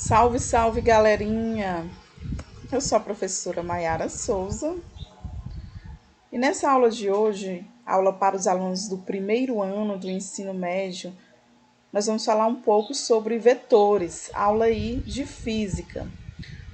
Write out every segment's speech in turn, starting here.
Salve, salve, galerinha! Eu sou a professora Maiara Souza e nessa aula de hoje, aula para os alunos do primeiro ano do ensino médio, nós vamos falar um pouco sobre vetores, aula aí de física.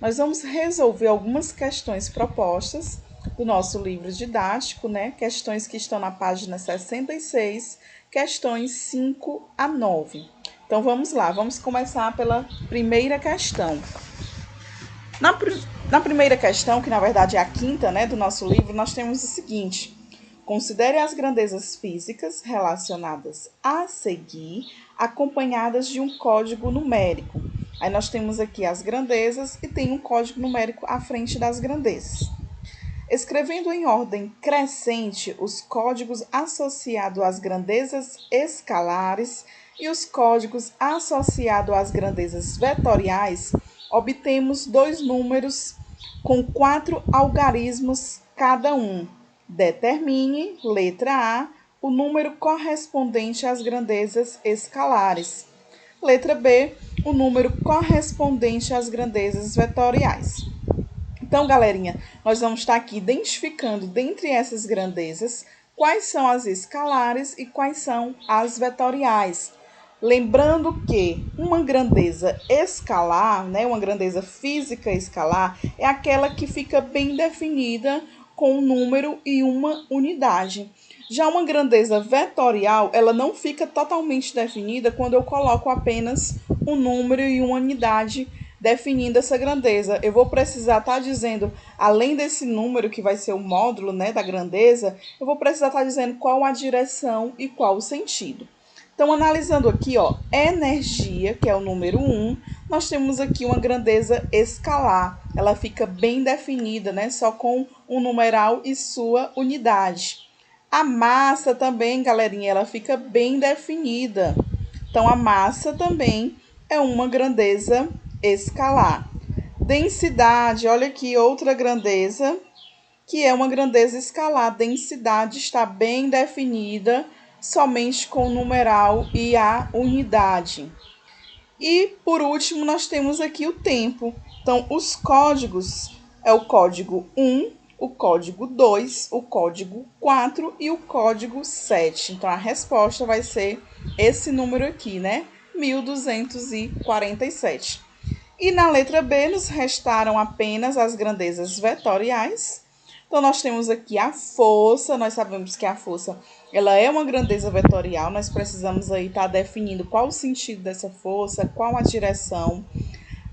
Nós vamos resolver algumas questões propostas do nosso livro didático, né? Questões que estão na página 66, questões 5 a 9. Então vamos lá, vamos começar pela primeira questão. Na primeira questão, que na verdade é a quinta, né, do nosso livro, nós temos o seguinte: considere as grandezas físicas relacionadas a seguir, acompanhadas de um código numérico. Aí nós temos aqui as grandezas e tem um código numérico à frente das grandezas. Escrevendo em ordem crescente os códigos associados às grandezas escalares e os códigos associados às grandezas vetoriais, obtemos dois números com 4 algarismos cada um. Determine, letra A, o número correspondente às grandezas escalares. Letra B, o número correspondente às grandezas vetoriais. Então, galerinha, nós vamos estar aqui identificando dentre essas grandezas quais são as escalares e quais são as vetoriais. Lembrando que uma grandeza escalar, né, uma grandeza física escalar, é aquela que fica bem definida com um número e uma unidade. Já uma grandeza vetorial, ela não fica totalmente definida quando eu coloco apenas um número e uma unidade definindo essa grandeza. Eu vou precisar estar dizendo, além desse número que vai ser o módulo, né, da grandeza, eu vou precisar estar dizendo qual a direção e qual o sentido. Então, analisando aqui, ó, energia, que é o número 1, nós temos aqui uma grandeza escalar. Ela fica bem definida, né, só com um numeral e sua unidade. A massa também, galerinha, ela fica bem definida. Então, a massa também é uma grandeza escalar. Densidade, olha aqui outra grandeza, que é uma grandeza escalar. Densidade está bem definida, somente com o numeral e a unidade. E, por último, nós temos aqui o tempo. Então, os códigos é o código 1, o código 2, o código 4 e o código 7. Então, a resposta vai ser esse número aqui, né? 1247. E na letra B, nos restaram apenas as grandezas vetoriais. Então, nós temos aqui a força. Nós sabemos que a força ela é uma grandeza vetorial. Nós precisamos aí estar definindo qual o sentido dessa força, qual a direção.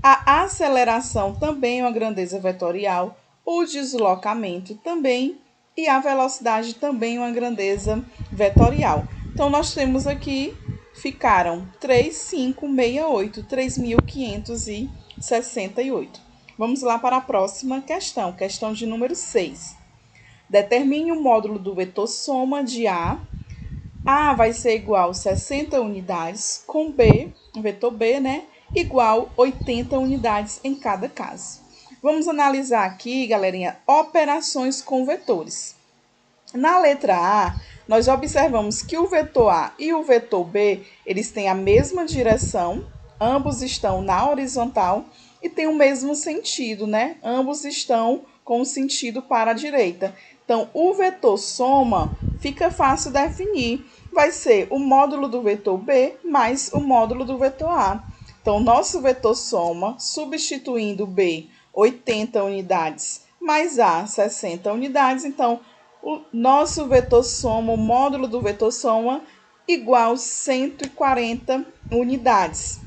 A aceleração também é uma grandeza vetorial. O deslocamento também. E a velocidade também é uma grandeza vetorial. Então, nós temos aqui, ficaram 3.568, 3.568. Vamos lá para a próxima questão, questão de número 6. Determine o módulo do vetor soma de A. A vai ser igual a 60 unidades, com B, o vetor B, né, igual a 80 unidades em cada caso. Vamos analisar aqui, galerinha, operações com vetores. Na letra A, nós observamos que o vetor A e o vetor B, eles têm a mesma direção, ambos estão na horizontal e têm o mesmo sentido, né? Ambos estão com o sentido para a direita. Então, o vetor soma fica fácil definir. Vai ser o módulo do vetor B mais o módulo do vetor A. Então, o nosso vetor soma, substituindo B, 80 unidades, mais A, 60 unidades. Então, o nosso vetor soma, o módulo do vetor soma, igual a 140 unidades.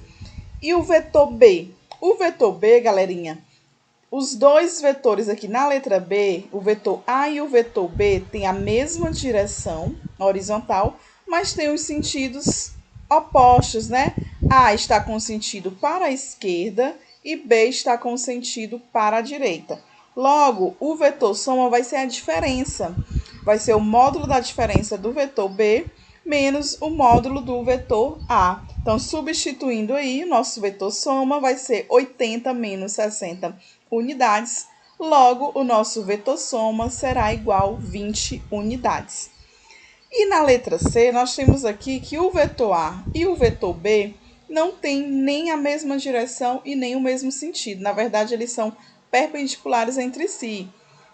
E o vetor B? O vetor B, galerinha, os dois vetores aqui na letra B, o vetor A e o vetor B, têm a mesma direção horizontal, mas têm os sentidos opostos, né? A está com sentido para a esquerda e B está com sentido para a direita. Logo, o vetor soma vai ser a diferença. Vai ser o módulo da diferença do vetor B menos o módulo do vetor A. Então, substituindo aí, nosso vetor soma vai ser 80 menos 60 unidades. Logo, o nosso vetor soma será igual a 20 unidades. E na letra C, nós temos aqui que o vetor A e o vetor B não têm nem a mesma direção e nem o mesmo sentido. Na verdade, eles são perpendiculares entre si.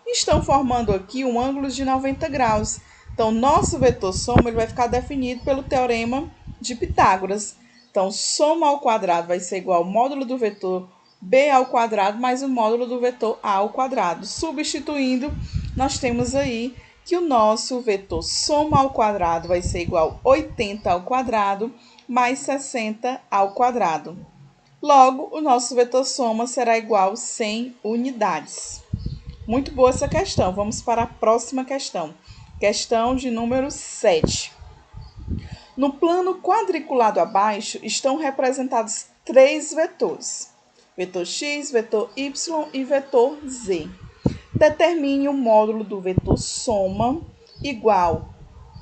Estão formando aqui um ângulo de 90 graus. Então, nosso vetor soma ele vai ficar definido pelo teorema de Pitágoras. Então, soma ao quadrado vai ser igual ao módulo do vetor b ao quadrado mais o módulo do vetor a ao quadrado. Substituindo, nós temos aí que o nosso vetor soma ao quadrado vai ser igual a 80 ao quadrado mais 60 ao quadrado. Logo, o nosso vetor soma será igual a 100 unidades. Muito boa essa questão. Vamos para a próxima questão. Questão de número 7. No plano quadriculado abaixo estão representados 3 vetores. Vetor x, vetor y e vetor z. Determine o módulo do vetor soma igual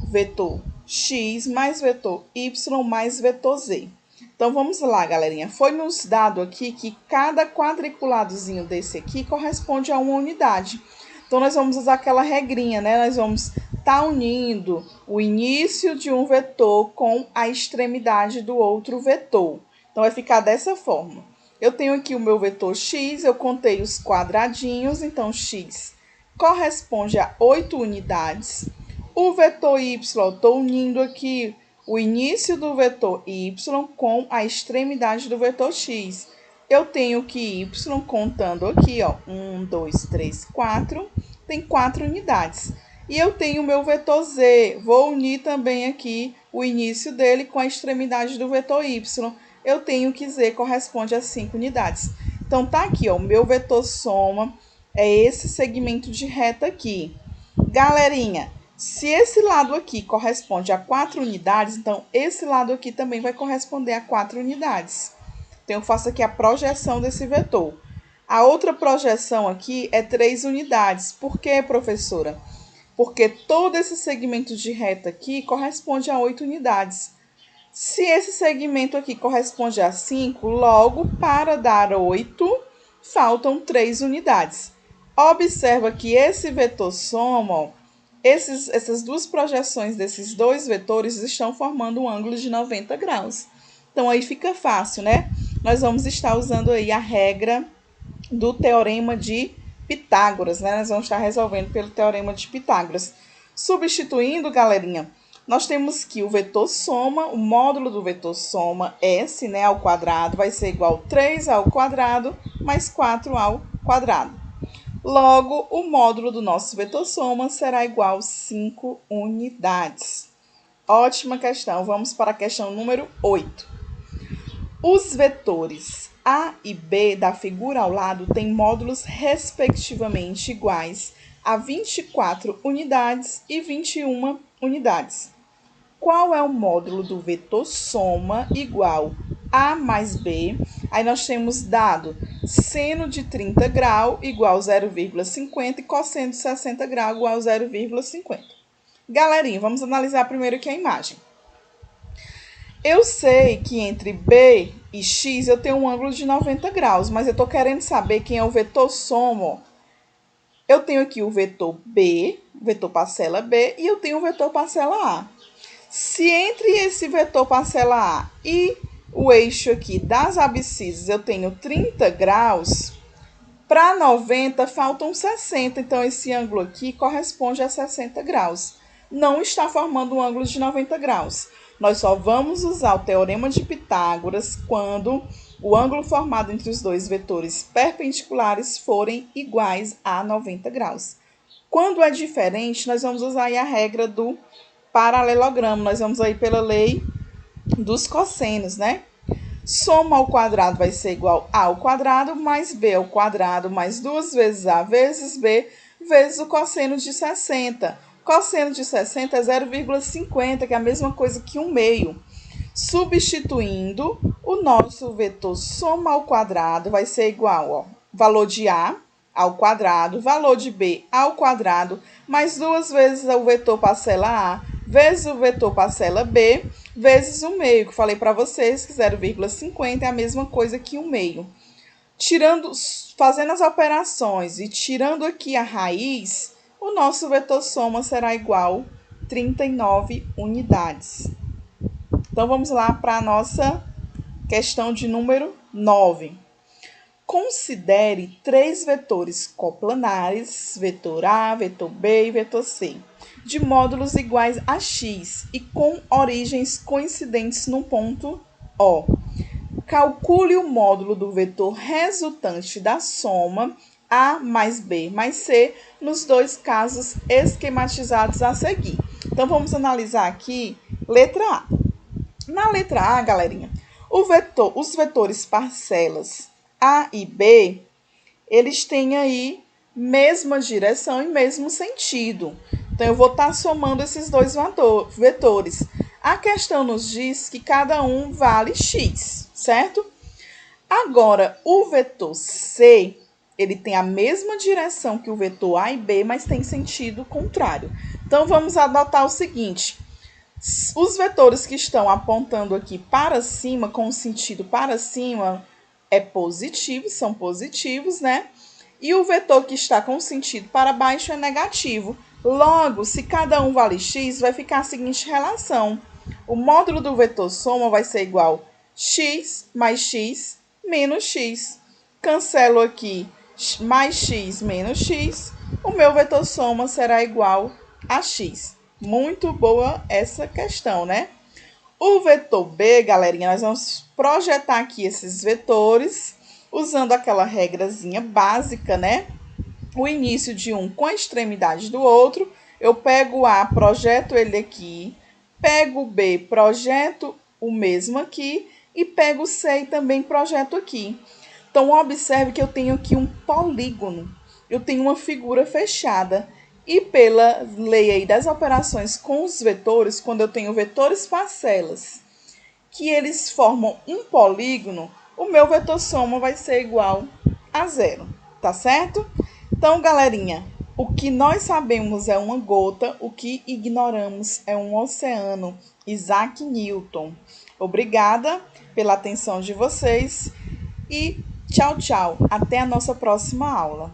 vetor x mais vetor y mais vetor z. Então, vamos lá, galerinha. Foi nos dado aqui que cada quadriculadozinho desse aqui corresponde a uma unidade. Então, nós vamos usar aquela regrinha, né? Nós vamos estar unindo o início de um vetor com a extremidade do outro vetor. Então, vai ficar dessa forma. Eu tenho aqui o meu vetor x, eu contei os quadradinhos, então x corresponde a 8 unidades. O vetor y, estou unindo aqui o início do vetor y com a extremidade do vetor x. Eu tenho que y, contando aqui, ó, 1, 2, 3, 4, tem 4 unidades. E eu tenho o meu vetor z, vou unir também aqui o início dele com a extremidade do vetor y. Eu tenho que z corresponde a 5 unidades. Então, tá aqui, ó, o meu vetor soma é esse segmento de reta aqui. Galerinha, se esse lado aqui corresponde a 4 unidades, então esse lado aqui também vai corresponder a 4 unidades. Então, eu faço aqui a projeção desse vetor. A outra projeção aqui é 3 unidades. Por quê, professora? Porque todo esse segmento de reta aqui corresponde a 8 unidades. Se esse segmento aqui corresponde a 5, logo, para dar 8, faltam 3 unidades. Observa que esse vetor soma, ó, essas duas projeções desses dois vetores estão formando um ângulo de 90 graus. Então, aí fica fácil, né? Nós vamos estar usando aí a regra do teorema de Pitágoras, né? Nós vamos estar resolvendo pelo teorema de Pitágoras. Substituindo, galerinha, nós temos que o vetor soma, o módulo do vetor soma, S, né, ao quadrado, vai ser igual a 3 ao quadrado mais 4 ao quadrado. Logo, o módulo do nosso vetor soma será igual a 5 unidades. Ótima questão. Vamos para a questão número 8. Os vetores A e B da figura ao lado têm módulos respectivamente iguais a 24 unidades e 21 unidades. Qual é o módulo do vetor soma igual A mais B? Aí nós temos dado seno de 30 graus igual a 0,50 e cosseno de 60 graus igual a 0,50. Galerinha, vamos analisar primeiro aqui a imagem. Eu sei que entre B e X eu tenho um ângulo de 90 graus, mas eu estou querendo saber quem é o vetor soma. Eu tenho aqui o vetor B, vetor parcela B, e eu tenho o vetor parcela A. Se entre esse vetor parcela A e o eixo aqui das abscissas eu tenho 30 graus, para 90 faltam 60, então esse ângulo aqui corresponde a 60 graus. Não está formando um ângulo de 90 graus. Nós só vamos usar o teorema de Pitágoras quando o ângulo formado entre os dois vetores perpendiculares forem iguais a 90 graus. Quando é diferente, nós vamos usar aí a regra do paralelogramo. Nós vamos aí pela lei dos cossenos, né? Soma ao quadrado vai ser igual a ao quadrado mais b ao quadrado mais 2 vezes a vezes b vezes o cosseno de 60. Cosseno de 60 é 0,50, que é a mesma coisa que 1/2. Substituindo, o nosso vetor soma ao quadrado vai ser igual, ó, valor de A ao quadrado, valor de B ao quadrado, mais 2 vezes o vetor parcela A, vezes o vetor parcela B, vezes 1/2, que eu falei para vocês que 0,50 é a mesma coisa que 1/2. Fazendo as operações e tirando aqui a raiz, o nosso vetor soma será igual a 39 unidades. Então, vamos lá para a nossa Questão de número 9. Considere 3 vetores coplanares, vetor A, vetor B e vetor C, de módulos iguais a x e com origens coincidentes no ponto O. Calcule o módulo do vetor resultante da soma A mais B mais C nos 2 casos esquematizados a seguir. Então, vamos analisar aqui letra A. Na letra A, galerinha, os vetores parcelas A e B, eles têm aí mesma direção e mesmo sentido. Então, eu vou estar somando esses 2 vetores. A questão nos diz que cada um vale x, certo? Agora, o vetor C, ele tem a mesma direção que o vetor A e B, mas tem sentido contrário. Então, vamos adotar o seguinte: os vetores que estão apontando aqui para cima, com o sentido para cima, são positivos, né? E o vetor que está com o sentido para baixo é negativo. Logo, se cada um vale x, vai ficar a seguinte relação. O módulo do vetor soma vai ser igual x mais x menos x. Cancelo aqui mais x menos x. O meu vetor soma será igual a x. Muito boa essa questão, né? O vetor B, galerinha, nós vamos projetar aqui esses vetores usando aquela regrazinha básica, né? O início de um com a extremidade do outro. Eu pego o A, projeto ele aqui. Pego o B, projeto o mesmo aqui. E pego o C e também projeto aqui. Então, observe que eu tenho aqui um polígono. Eu tenho uma figura fechada. E pela lei aí das operações com os vetores, quando eu tenho vetores parcelas, que eles formam um polígono, o meu vetor soma vai ser igual a 0, tá certo? Então, galerinha, o que nós sabemos é uma gota, o que ignoramos é um oceano. Isaac Newton. Obrigada pela atenção de vocês e tchau, tchau. Até a nossa próxima aula.